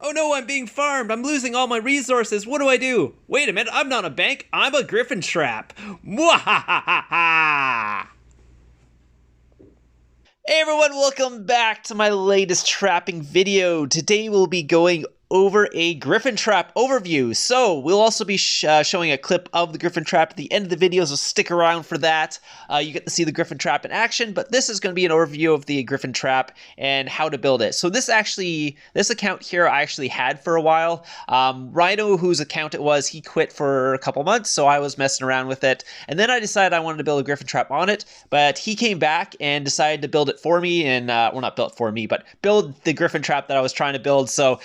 Oh no, I'm being farmed. I'm losing all my resources. What do I do? Wait a minute, I'm not a bank. I'm a Gryphon trap. Mwahahaha! Hey everyone, welcome back to my latest trapping video. Today we'll be going over a Gryphon trap overview. So we'll also be showing a clip of the Gryphon trap at the end of the video, so stick around for that. You get to see the Gryphon trap in action, but this is going to be an overview of the Gryphon trap and how to build it. So this account here I actually had for a while. Rhino, whose account it was, he quit for a couple months, so I was messing around with it. And then I decided I wanted to build a Gryphon trap on it, but he came back and decided to build it for me, and well, not build it for me, but build the Gryphon trap that I was trying to build. So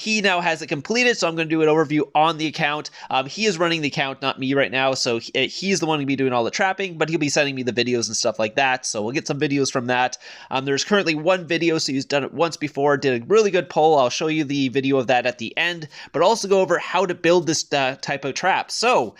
he now has it completed, so I'm going to do an overview on the account. He is running the account, not me right now, so he's the one to be doing all the trapping, but he'll be sending me the videos and stuff like that, so we'll get some videos from that. There's currently one video, so he's done it once before, did a really good poll. I'll show you the video of that at the end, but also go over how to build this type of trap. So,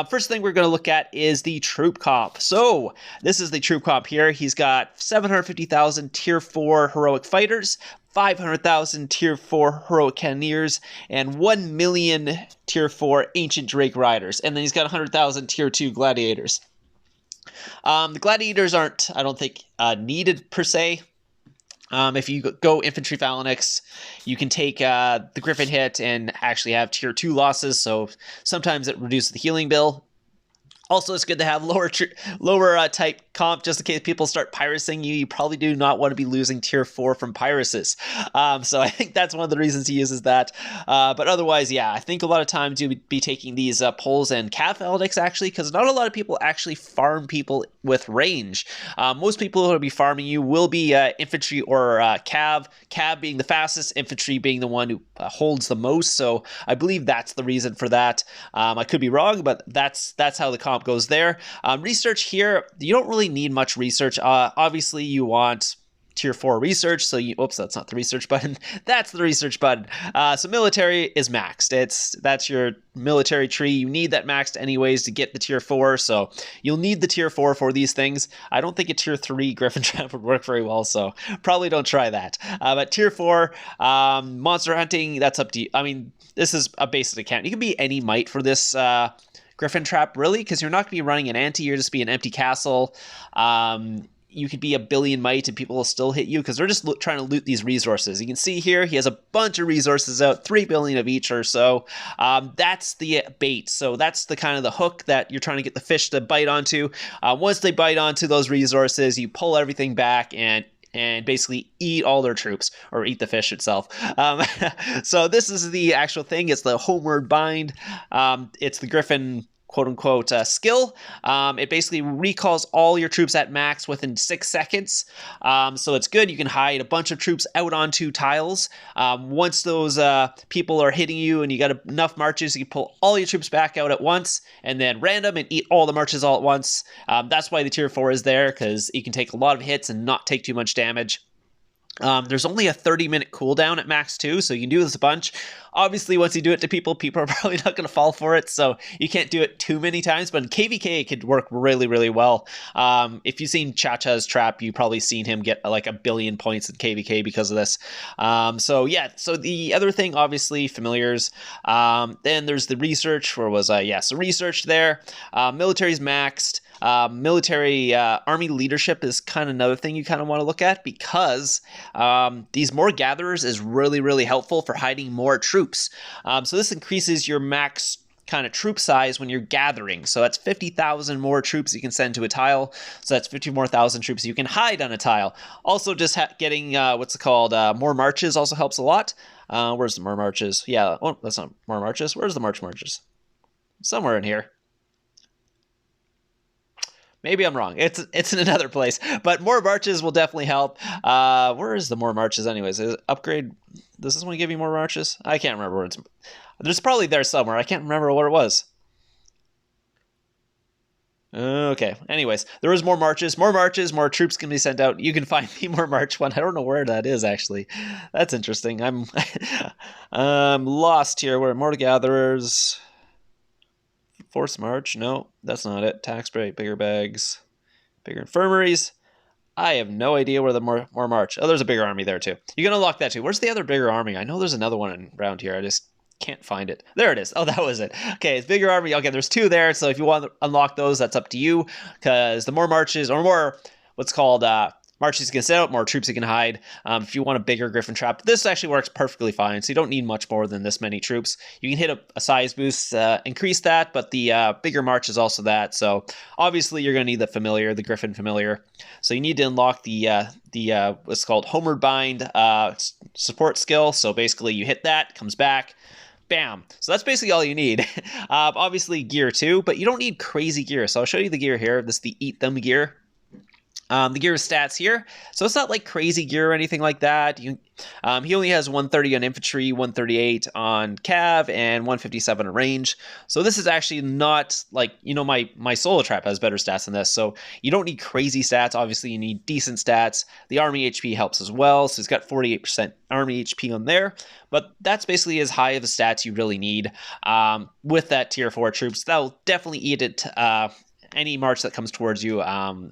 first thing we're going to look at is the troop comp. So, this is the troop comp here. He's got 750,000 tier 4 heroic fighters, 500,000 tier 4 heroic cannoneers, and 1 million tier 4 ancient drake riders. And then he's got 100,000 tier 2 gladiators. The gladiators aren't, I don't think, needed per se. If you go infantry phalanx, you can take the Gryphon hit and actually have tier 2 losses, so sometimes it reduces the healing bill. Also, it's good to have lower type comp, just in case people start pyracing you. You probably do not want to be losing tier 4 from pyraces. So I think that's one of the reasons he uses that. But otherwise, yeah, I think a lot of times you would be taking these poles and cav phalanx, actually, because not a lot of people actually farm people with range. Most people who will be farming you will be infantry or cav. Cav being the fastest, infantry being the one who holds the most. So I believe that's the reason for that. I could be wrong, but that's how the comp goes there. Research here, you don't really need much research. Obviously, you want tier 4 research, so oops, that's not the research button. That's the research button. So military is maxed. That's your military tree. You need that maxed anyways to get the tier 4, so you'll need the tier 4 for these things. I don't think a tier 3 Gryphon trap would work very well, so probably don't try that. But tier 4, monster hunting, that's up to you. I mean, this is a basic account. You can be any might for this Gryphon trap, really, because you're not going to be running an anti, you're just be an empty castle. You could be a billion might and people will still hit you because they're just trying to loot these resources. You can see here he has a bunch of resources out, 3 billion of each or so. That's the bait. So that's the kind of the hook that you're trying to get the fish to bite onto. Once they bite onto those resources, you pull everything back and basically eat all their troops, or eat the fish itself. So this is the actual thing. It's the homeward bind. It's the Gryphon quote-unquote skill. It basically recalls all your troops at max within 6 seconds. So it's good. You can hide a bunch of troops out onto tiles. Once those people are hitting you and you got enough marches, you can pull all your troops back out at once and then random and eat all the marches all at once. That's why the tier 4 is there, because you can take a lot of hits and not take too much damage. There's only a 30-minute cooldown at max too, so you can do this a bunch. Obviously, once you do it to people, people are probably not going to fall for it, so you can't do it too many times, but in KVK, it could work really, really well. If you've seen Chacha's trap, you've probably seen him get like 1 billion points in KVK because of this. So yeah, so the other thing, obviously, familiars. Then there's the research. Where was I? Yeah, so research there. Military's maxed. Military army leadership is kind of another thing you kind of want to look at, because these more gatherers is really, really helpful for hiding more troops. So this increases your max kind of troop size when you're gathering. So that's 50,000 more troops you can send to a tile. So that's 50 more thousand troops you can hide on a tile. Also, just getting what's it called, more marches also helps a lot. Where's the more marches? Yeah, oh, that's not more marches. Where's the marches? Somewhere in here. Maybe I'm wrong. It's in another place, but more marches will definitely help. Where is the more marches anyways? Is it upgrade? Does this one give you more marches? I can't remember where it's. There's probably there somewhere. I can't remember where it was. Okay. Anyways, there was more marches, more troops can be sent out. You can find the more march one. I don't know where that is actually. That's interesting. I'm lost here. We're more gatherers. Forced march? No, that's not it. Tax break, bigger bags, bigger infirmaries. I have no idea where the more march. Oh, there's a bigger army there too. You can unlock that too. Where's the other bigger army? I know there's another one around here. I just can't find it. There it is. Oh, that was it. Okay, it's bigger army. Okay, there's 2 there. So if you want to unlock those, that's up to you. Because the more marches or more what's called marches you can set out, more troops you can hide. If you want a bigger Gryphon trap, this actually works perfectly fine. So you don't need much more than this many troops. You can hit a size boost, increase that, but the bigger march is also that. So obviously you're going to need the familiar, the Gryphon familiar. So you need to unlock the what's called Homeward Bind support skill. So basically you hit that, comes back. Bam. So that's basically all you need. Obviously gear too, but you don't need crazy gear. So I'll show you the gear here. This is the Eat Them gear. The gear stats here, so it's not like crazy gear or anything like that. He only has 130 on infantry, 138 on cav, and 157 on range. So this is actually not like, you know, my solo trap has better stats than this. So you don't need crazy stats. Obviously, you need decent stats. The army HP helps as well. So he's got 48% army HP on there. But that's basically as high of the stats you really need. With that tier 4 troops, that'll definitely eat it. Any march that comes towards you,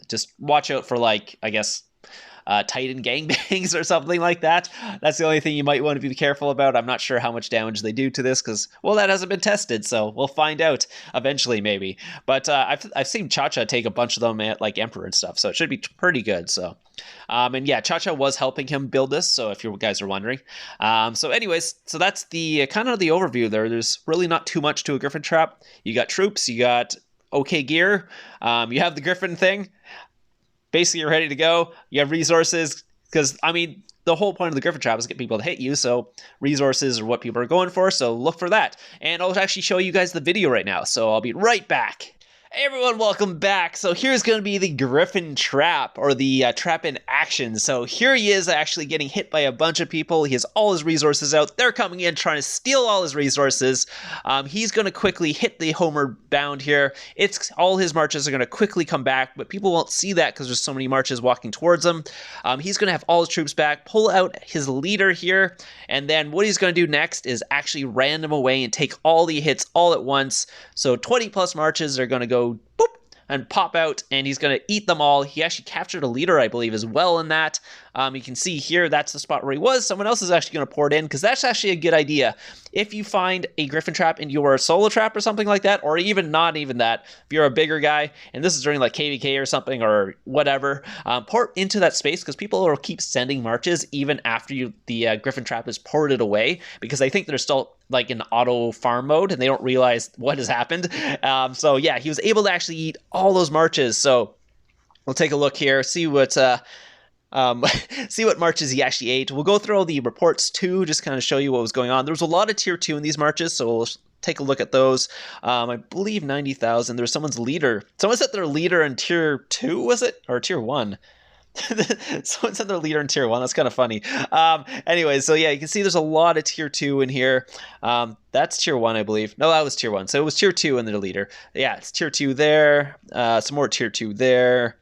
just watch out for, like, I guess, Titan gangbangs or something like that. That's the only thing you might want to be careful about. I'm not sure how much damage they do to this because, well, that hasn't been tested, so we'll find out eventually maybe. But I've seen Cha-Cha take a bunch of them at, like, Emperor and stuff, so it should be pretty good. So, and yeah, Cha-Cha was helping him build this, so if you guys are wondering. So anyways, so that's the kind of the overview there. There's really not too much to a Gryphon trap. You got troops, you got okay gear, you have the Gryphon thing, basically you're ready to go. You have resources, because I mean the whole point of the Gryphon trap is to get people to hit you, so resources are what people are going for, so look for that. And I'll actually show you guys the video right now, so I'll be right back. Hey everyone, welcome back. So here's going to be the Gryphon trap, or the trap in action. So here he is actually getting hit by a bunch of people. He has all his resources out. They're coming in trying to steal all his resources. He's going to quickly hit the homeward bound here. It's all his marches are going to quickly come back, but people won't see that because there's so many marches walking towards him. He's going to have all his troops back, pull out his leader here, and then what he's going to do next is actually random away and take all the hits all at once. So 20 plus marches are going to go boop and pop out, and he's going to eat them all. He actually captured a leader, I believe, as well in that. You can see here, that's the spot where he was. Someone else is actually going to pour it in, because that's actually a good idea. If you find a Gryphon trap in your solo trap or something like that, or even not even that, if you're a bigger guy, and this is during like KVK or something or whatever, pour into that space, because people will keep sending marches even after the Gryphon trap is ported away, because I think they're still like in auto farm mode and they don't realize what has happened. So yeah, he was able to actually eat all those marches. So we'll take a look here, see what see what marches he actually ate. We'll go through all the reports too, just kind of show you what was going on. There was a lot of tier 2 in these marches, so we'll take a look at those. I believe 90,000. There's someone's leader. Someone said their leader in tier 2, was it? Or tier 1? Someone said their leader in tier 1. That's kind of funny. Anyway, so yeah, you can see there's a lot of tier 2 in here. That's tier 1, I believe. No, that was tier 1. So it was tier 2 in their leader. Yeah, it's tier 2 there. Some more tier 2 there.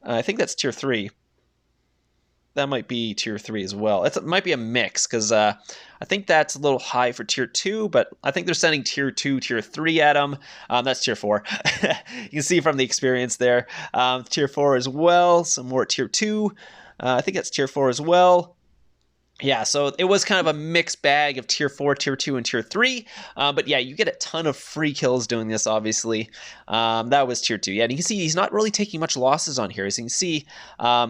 I think that's tier 3. That might be tier 3 as well. It might be a mix, because I think that's a little high for tier 2, but I think they're sending tier 2, tier 3 at them. That's tier 4. You can see from the experience there. Tier 4 as well. Some more tier 2. I think that's tier 4 as well. Yeah, so it was kind of a mixed bag of tier 4, tier 2, and tier 3. But yeah, you get a ton of free kills doing this, obviously. That was tier 2. Yeah, and you can see he's not really taking much losses on here. As you can see,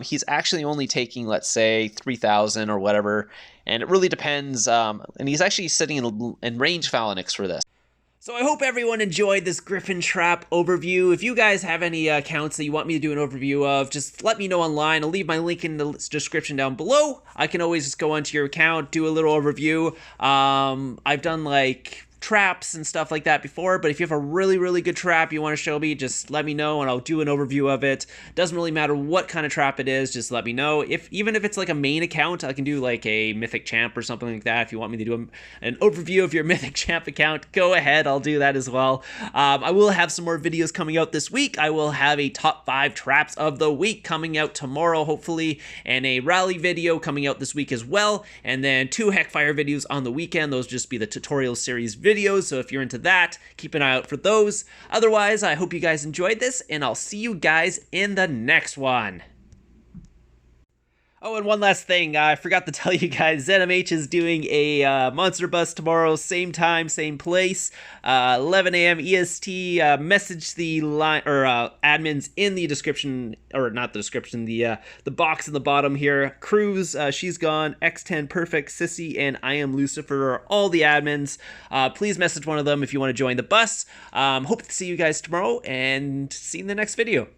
he's actually only taking, let's say, 3,000 or whatever. And it really depends. And he's actually sitting in range phalanx for this. So I hope everyone enjoyed this Gryphon trap overview. If you guys have any accounts that you want me to do an overview of, just let me know online. I'll leave my link in the description down below. I can always just go onto your account, do a little overview. I've done like traps and stuff like that before, but if you have a really, really good trap you want to show me, just let me know and I'll do an overview of it. Doesn't really matter what kind of trap it is, just let me know. Even if it's like a main account, I can do like a Mythic Champ or something like that. If you want me to do an overview of your Mythic Champ account, go ahead, I'll do that as well. I will have some more videos coming out this week. I will have a top 5 traps of the week coming out tomorrow, hopefully, and a rally video coming out this week as well, and then 2 Heckfire videos on the weekend. Those just be the tutorial series videos, so if you're into that, keep an eye out for those. Otherwise, I hope you guys enjoyed this, and I'll see you guys in the next one. Oh, and one last thing, I forgot to tell you guys, ZMH is doing a Monster Bus tomorrow, same time, same place, 11 a.m. EST. Message the line or admins in the description, or not the description, the box in the bottom here. Cruz, she's gone. X10 Perfect, Sissy, and I Am Lucifer are all the admins. Please message one of them if you want to join the bus. Hope to see you guys tomorrow, and see you in the next video.